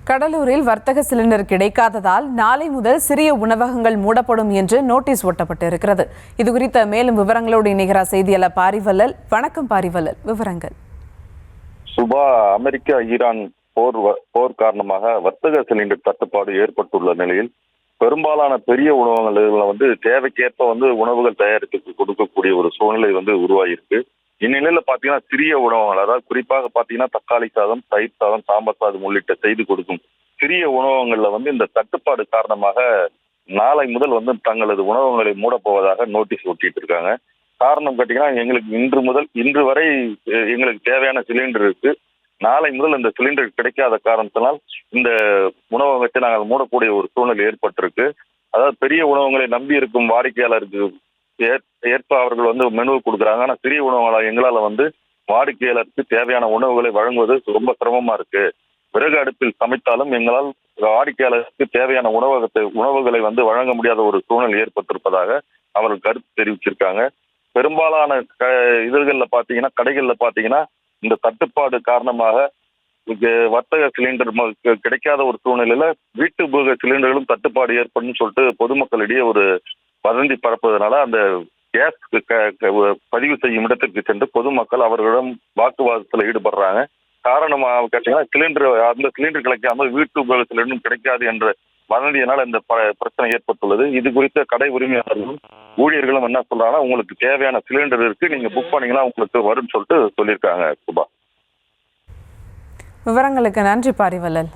கடலூரில் வர்த்தக சிலிண்டர் கிடைக்காததால் நாளை முதல் சிறிய உணவகங்கள் மூடப்படும் என்று நோட்டீஸ் ஒட்டப்பட்டிருக்கிறது. இதுகுறித்த மேலும் விவரங்களோடு இணைகிறார் செய்தியாளர் பாரிவல்லல். வணக்கம் பாரிவல்லல், விவரங்கள். சுபா, அமெரிக்கா ஈரான் போர் காரணமாக வர்த்தக சிலிண்டர் தட்டுப்பாடு ஏற்பட்டுள்ள நிலையில் பெரும்பாலான பெரிய உணவகங்கள் தேவைக்கேற்ப உணவுகள் தயாரித்து கொடுக்கக்கூடிய ஒரு சூழ்நிலை உருவாகியிருக்கு. இந்நிலையில பாத்தீங்கன்னா சிறிய உணவகங்கள், அதாவது குறிப்பாக பாத்தீங்கன்னா தக்காளி சாதம், தயிர் சாதம், சாம்பார் சாதம் உள்ளிட்ட செய்து கொடுக்கும் சிறிய உணவகங்கள்ல இந்த தட்டுப்பாடு காரணமாக நாளை முதல் தங்களது உணவகங்களை மூடப்போவதாக நோட்டீஸ் ஒட்டிட்டு இருக்காங்க. காரணம் கேட்டீங்கன்னா, எங்களுக்கு இன்று வரை எங்களுக்கு தேவையான சிலிண்டர் இருக்கு. நாளை முதல் இந்த சிலிண்டர் கிடைக்காத காரணத்தினால் இந்த உணவகத்தை நாங்கள் மூடக்கூடிய ஒரு சூழ்நிலை ஏற்பட்டிருக்கு. அதாவது பெரிய உணவகங்களை நம்பி இருக்கும் வாடிக்கையாளருக்கு ஏற்ப அவர்கள் மெனு கொடுக்குறாங்க. ஆனா சிறிய உணவுகளாக எங்களால் வாடிக்கையாளருக்கு தேவையான உணவுகளை வழங்குவது ரொம்ப சிரமமா இருக்கு. விறகு அடுப்பில் சமைத்தாலும் எங்களால் வாடிக்கையாளருக்கு தேவையான உணவுகளை வழங்க முடியாத ஒரு சூழ்நிலை ஏற்பட்டிருப்பதாக அவர்கள் கருத்து தெரிவிச்சிருக்காங்க. பெரும்பாலான கடைகள்ல பாத்தீங்கன்னா இந்த தட்டுப்பாடு காரணமாக வர்த்தக சிலிண்டர் கிடைக்காத ஒரு சூழ்நிலையில வீட்டு உபயோக சிலிண்டர்களும் தட்டுப்பாடு ஏற்படும் சொல்லிட்டு பொதுமக்களிடையே ஒரு வதந்தி பரப்புவதனால அந்த கேஸ் பதிவு செய்யும் இடத்திற்கு சென்று பொதுமக்கள் அவர்களிடம் வாக்குவாதத்தில் ஈடுபடுறாங்க. காரணமாக கேட்டீங்கன்னா, அந்த சிலிண்டர் கிடைக்காமல் வீட்டு உபயோக சிலிண்டரும் கிடைக்காது என்ற வதந்தியினால் இந்த பிரச்சனை ஏற்பட்டுள்ளது. இது குறித்த கடை உரிமையாளர்களும் ஊழியர்களும் என்ன சொல்றாங்கன்னா, உங்களுக்கு தேவையான சிலிண்டர் இருக்கு, நீங்க புக் பண்ணீங்கன்னா உங்களுக்கு வரும்னு சொல்லிட்டு சொல்லியிருக்காங்க. சுபா, விவரங்களுக்கு நன்றி பாரிவல்லல்.